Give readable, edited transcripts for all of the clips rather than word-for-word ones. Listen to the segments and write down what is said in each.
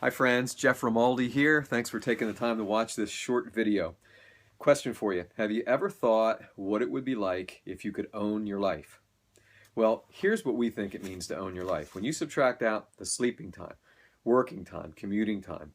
Hi friends, Jeff Romaldi here. Thanks for taking the time to watch this short video. Question for you. Have you ever thought what it would be like if you could own your life? Well, here's what we think it means to own your life. When you subtract out the sleeping time, working time, commuting time,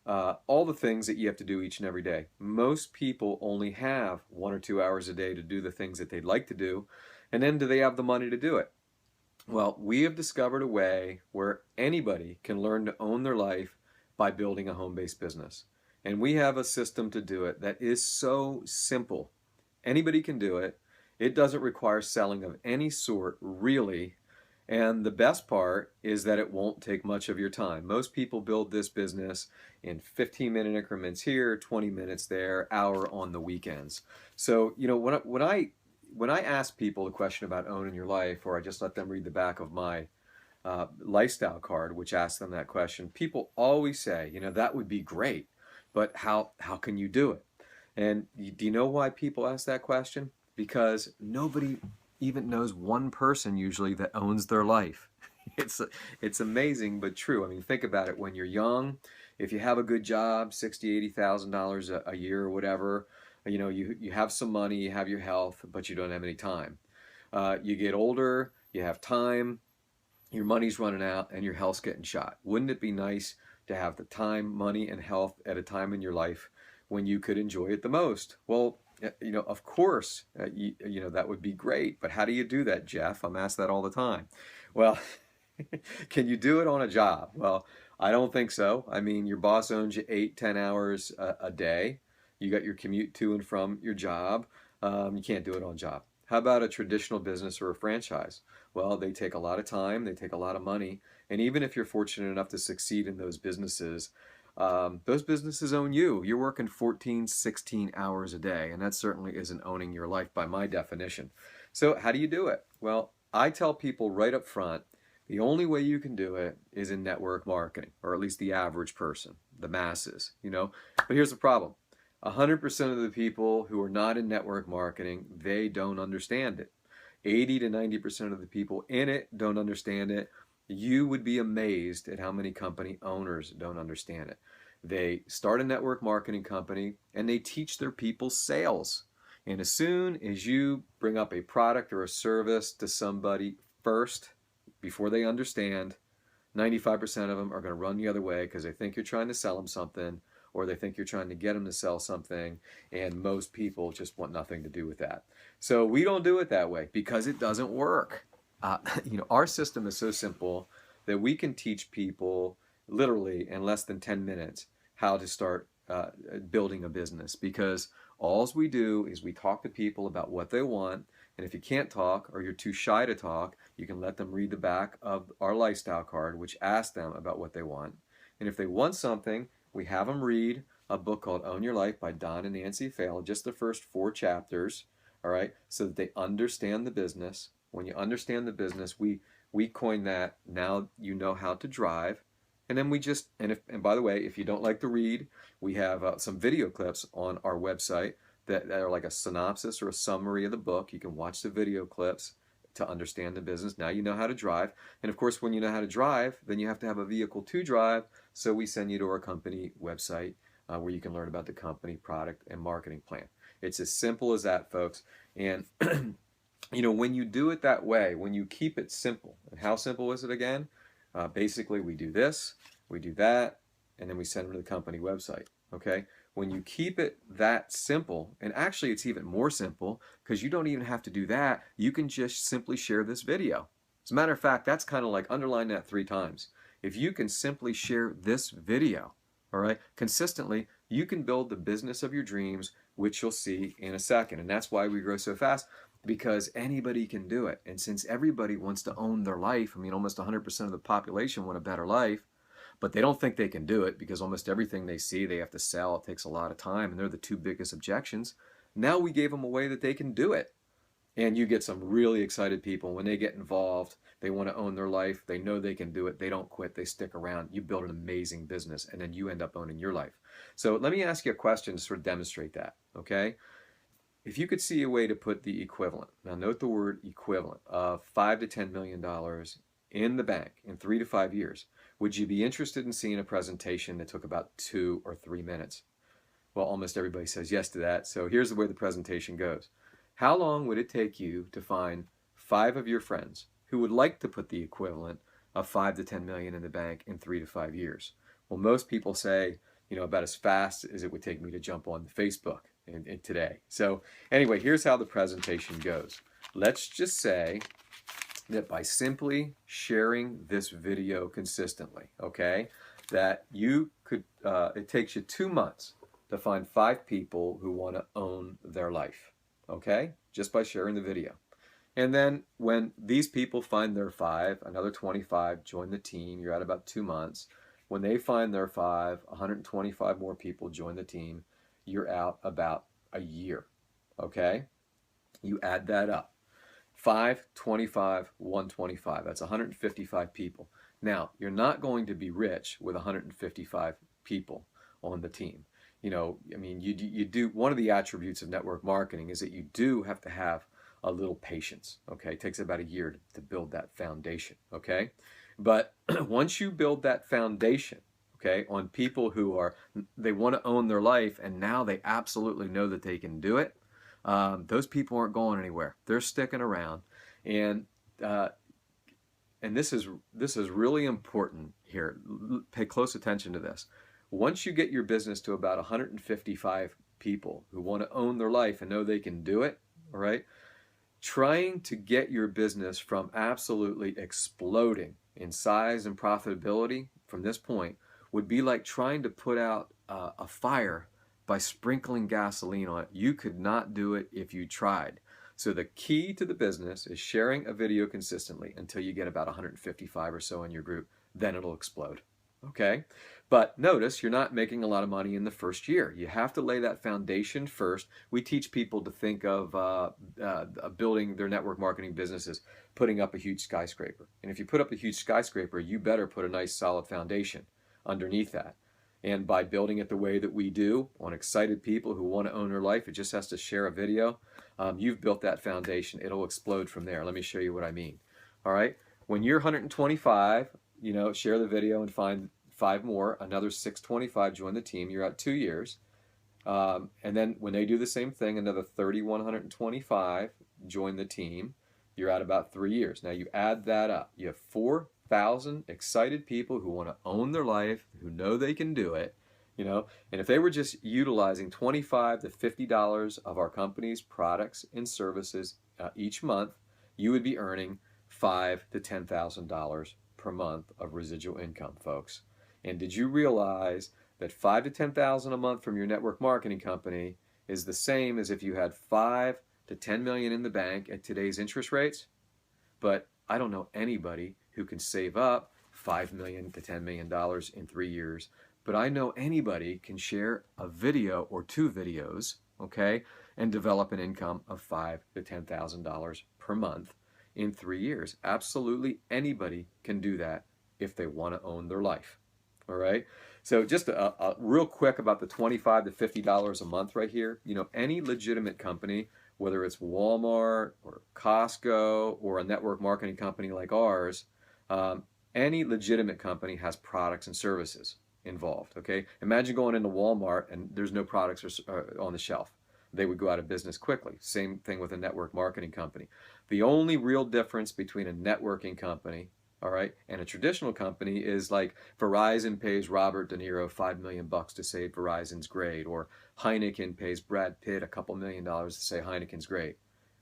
all the things that you have to do each and every day, most people only have 1 or 2 hours a day to do the things that they'd like to do, and then do they have the money to do it? Well, we have discovered a way where anybody can learn to own their life by building a home-based business. And we have a system to do it that is so simple. Anybody can do it. It doesn't require selling of any sort, really. And the best part is that it won't take much of your time. Most people build this business in 15-minute increments here, 20 minutes there, hour on the weekends. So, when I ask people a question about owning your life, or I just let them read the back of my lifestyle card, which asks them that question, people always say, that would be great, but how can you do it? And do you know why people ask that question? Because nobody even knows one person usually that owns their life. It's amazing but true. I mean, think about it. When you're young, if you have a good job, $60,000, $80,000 a year or whatever, you have some money, you have your health, but you don't have any time. You get older, you have time, your money's running out, and your health's getting shot. Wouldn't it be nice to have the time, money, and health at a time in your life when you could enjoy it the most? Well, of course, that would be great, but how do you do that, Jeff? I'm asked that all the time. Well, can you do it on a job? Well, I don't think so. I mean, your boss owns you 8, 10 hours a day. You got your commute to and from your job. You can't do it on job. How about a traditional business or a franchise? Well, they take a lot of time, they take a lot of money, and even if you're fortunate enough to succeed in those businesses own you. You're working 14, 16 hours a day, and that certainly isn't owning your life by my definition. So how do you do it? Well, I tell people right up front, the only way you can do it is in network marketing, or at least the average person, the masses. But here's the problem. 100% of the people who are not in network marketing, they don't understand it. 80 to 90% of the people in it don't understand it. You would be amazed at how many company owners don't understand it. They start a network marketing company and they teach their people sales. And as soon as you bring up a product or a service to somebody first, before they understand, 95% of them are going to run the other way because they think you're trying to sell them something, or they think you're trying to get them to sell something, and most people just want nothing to do with that. So we don't do it that way because it doesn't work. Our system is so simple that we can teach people literally in less than 10 minutes how to start building a business, because all we do is we talk to people about what they want, and if you can't talk or you're too shy to talk, you can let them read the back of our lifestyle card, which asks them about what they want. And if they want something, we have them read a book called Own Your Life by Don and Nancy Fail, just the first 4 chapters, all right, so that they understand the business. When you understand the business, we coin that, now you know how to drive. And then and by the way, if you don't like to read, we have some video clips on our website that are like a synopsis or a summary of the book. You can watch the video clips to understand the business. Now you know how to drive. And of course, when you know how to drive, then you have to have a vehicle to drive. So we send you to our company website where you can learn about the company, product, and marketing plan. It's as simple as that, folks. And when you do it that way, when you keep it simple, and how simple is it again? Basically, we do this, we do that, and then we send them to the company website, okay? When you keep it that simple, and actually it's even more simple because you don't even have to do that. You can just simply share this video. As a matter of fact, that's kind of like underline that 3 times. If you can simply share this video, all right, consistently, you can build the business of your dreams, which you'll see in a second. And that's why we grow so fast, because anybody can do it. And since everybody wants to own their life, I mean, almost 100% of the population want a better life, but they don't think they can do it because almost everything they see they have to sell. It takes a lot of time, and they're the 2 biggest objections. Now we gave them a way that they can do it. And you get some really excited people. When they get involved, they want to own their life. They know they can do it. They don't quit. They stick around. You build an amazing business, and then you end up owning your life. So let me ask you a question to sort of demonstrate that, okay? If you could see a way to put the equivalent, now note the word equivalent, of $5 to $10 million in the bank in 3 to 5 years, Would you be interested in seeing a presentation that took about 2 or 3 minutes? Well, almost everybody says yes to that. So here's the way the presentation goes. How long would it take you to find 5 of your friends who would like to put the equivalent of 5 to 10 million in the bank in 3 to 5 years? Well, most people say, about as fast as it would take me to jump on Facebook in today. So anyway, here's how the presentation goes. Let's just say that by simply sharing this video consistently, okay, that you could, it takes you 2 months to find 5 people who want to own their life, okay, just by sharing the video. And then when these people find their 5, another 25 join the team. You're at about 2 months. When they find their 5, 125 more people join the team. You're out about a year, okay? You add that up. 5, 25, 125. That's 155 people. Now, you're not going to be rich with 155 people on the team. You do, one of the attributes of network marketing is that you do have to have a little patience, okay? It takes about a year to build that foundation, okay? But once you build that foundation, okay, on people who they want to own their life and now they absolutely know that they can do it, those people aren't going anywhere. They're sticking around. And this is really important here. Pay close attention to this. Once you get your business to about 155 people who want to own their life and know they can do it, all right, trying to get your business from absolutely exploding in size and profitability from this point would be like trying to put out a fire by sprinkling gasoline on it. You could not do it if you tried. So the key to the business is sharing a video consistently until you get about 155 or so in your group. Then it'll explode. Okay? But notice you're not making a lot of money in the first year. You have to lay that foundation first. We teach people to think of building their network marketing businesses, putting up a huge skyscraper. And if you put up a huge skyscraper, you better put a nice solid foundation underneath that. And by building it the way that we do on excited people who want to own their life, it just has to share a video. You've built that foundation. It'll explode from there. Let me show you what I mean. All right. When you're 125, share the video and find 5 more, another 625 join the team. You're at 2 years. And then when they do the same thing, another 3,125 join the team. You're at about 3 years. Now you add that up. You have 4,000 excited people who want to own their life, who know they can do it. And if they were just utilizing $25 to $50 of our company's products and services each month, you would be earning $5,000 to $10,000 per month of residual income, folks. And did you realize that $5,000 to $10,000 a month from your network marketing company is the same as if you had $5 to $10 million in the bank at today's interest rates? But I don't know anybody who can save up $5 million to $10 million in 3 years. But I know anybody can share a video or 2 videos, okay, and develop an income of $5,000 to $10,000 per month in 3 years. Absolutely anybody can do that if they want to own their life. All right. So just a real quick about the $25 to $50 a month right here. Any legitimate company, whether it's Walmart or Costco or a network marketing company like ours, any legitimate company has products and services involved. Okay. Imagine going into Walmart and there's no products on the shelf. They would go out of business quickly. Same thing with a network marketing company. The only real difference between a networking company, all right, and a traditional company is like Verizon pays Robert De Niro $5 million to say Verizon's great, or Heineken pays Brad Pitt a couple $1 million to say Heineken's great.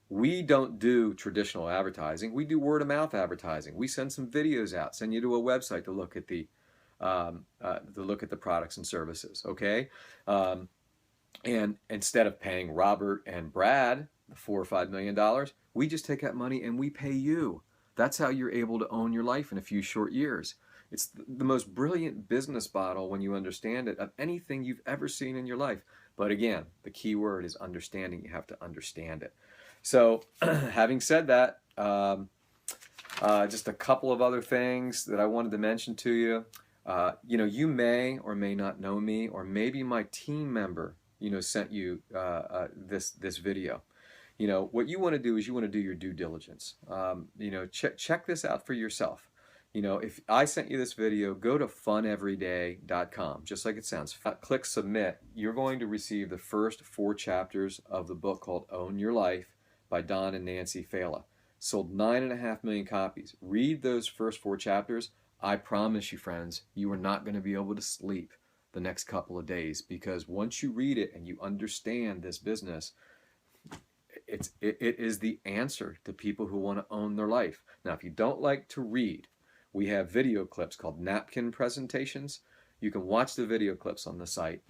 We don't do traditional advertising. We do word of mouth advertising. We send some videos out, send you to a website to look at the products and services. Okay. And instead of paying Robert and Brad the $4 or $5 million, we just take that money and we pay you. That's how you're able to own your life in a few short years. It's the most brilliant business model when you understand it of anything you've ever seen in your life. But again, the key word is understanding. You have to understand it. So having said that, just a couple of other things that I wanted to mention to you. You may or may not know me, or maybe my team member sent you this video. What you want to do is you want to do your due diligence. Check this out for yourself. You know, if I sent you this video, go to funeveryday.com, just like it sounds. Click submit. You're going to receive the first 4 chapters of the book called Own Your Life by Don and Nancy Fala. Sold 9.5 million copies. Read those first 4 chapters. I promise you, friends, you are not going to be able to sleep the next couple of days, because once you read it and you understand this business, it is the answer to people who want to own their life. Now, if you don't like to read, we have video clips called napkin presentations. You can watch the video clips on the site,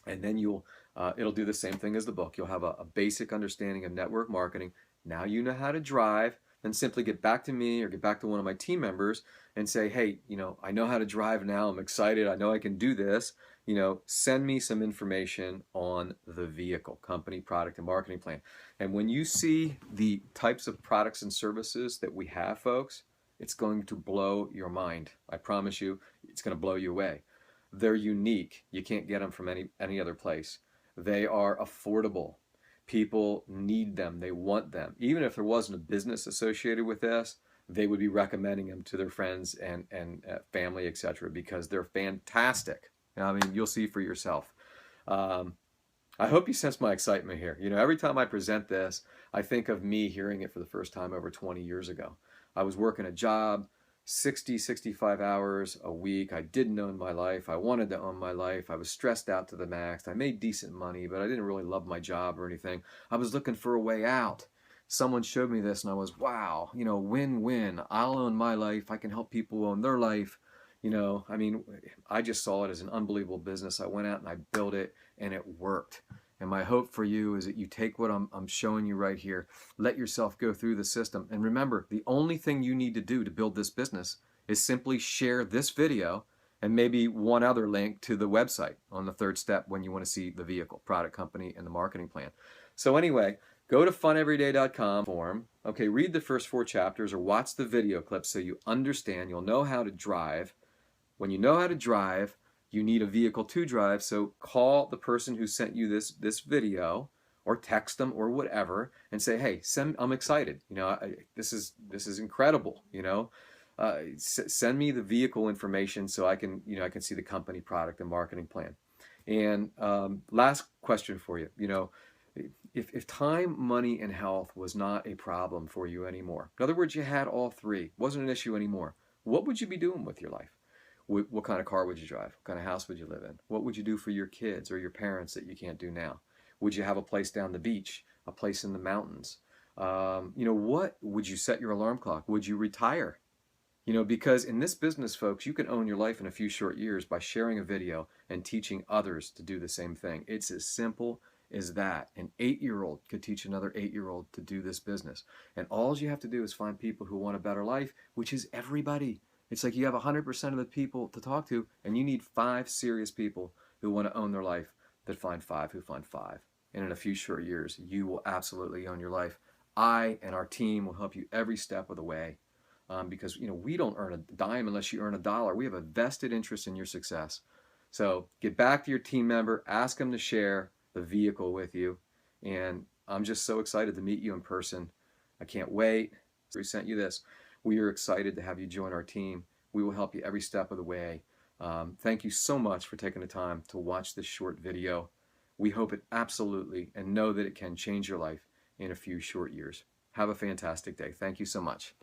and then it'll do the same thing as the book. You'll have a basic understanding of network marketing. Now you know how to drive. Then simply get back to me or get back to one of my team members and say, hey, I know how to drive now. I'm excited. I know I can do this. Send me some information on the vehicle, company, product, and marketing plan. And when you see the types of products and services that we have, folks, it's going to blow your mind. I promise you, it's going to blow you away. They're unique. You can't get them from any other place. They are affordable. People need them. They want them. Even if there wasn't a business associated with this, they would be recommending them to their friends and family, etc., because they're fantastic. I mean, you'll see for yourself. I hope you sense my excitement here. Every time I present this, I think of me hearing it for the first time over 20 years ago. I was working a job, 60, 65 hours a week. I didn't own my life. I wanted to own my life. I was stressed out to the max. I made decent money, but I didn't really love my job or anything. I was looking for a way out. Someone showed me this and I was, wow, win-win. I'll own my life. I can help people own their life. I just saw it as an unbelievable business. I went out and I built it and it worked. And my hope for you is that you take what I'm showing you right here, let yourself go through the system. And remember, the only thing you need to do to build this business is simply share this video and maybe one other link to the website on the 3rd step when you want to see the vehicle, product, company, and the marketing plan. So anyway, go to funeveryday.com form. Okay, read the first 4 chapters or watch the video clips so you understand. You'll know how to drive. When you know how to drive, you need a vehicle to drive, so call the person who sent you this video or text them or whatever and say, hey, I'm excited. This is incredible. Send me the vehicle information so I can see the company, product, and marketing plan. And last question for you. If time, money, and health was not a problem for you anymore, in other words, you had all 3, wasn't an issue anymore, what would you be doing with your life? What kind of car would you drive? What kind of house would you live in? What would you do for your kids or your parents that you can't do now? Would you have a place down the beach, a place in the mountains? What would you set your alarm clock? Would you retire? Because in this business, folks, you can own your life in a few short years by sharing a video and teaching others to do the same thing. It's as simple as that. An 8-year-old could teach another 8-year-old to do this business. And all you have to do is find people who want a better life, which is everybody. It's like you have 100% of the people to talk to, and you need 5 serious people who want to own their life that find 5 who find 5. And in a few short years, you will absolutely own your life. I and our team will help you every step of the way, because we don't earn a dime unless you earn a dollar. We have a vested interest in your success. So get back to your team member, ask them to share the vehicle with you, and I'm just so excited to meet you in person. I can't wait. We sent you this. We are excited to have you join our team. We will help you every step of the way. Thank you so much for taking the time to watch this short video. We hope it absolutely, and know that it can change your life in a few short years. Have a fantastic day. Thank you so much.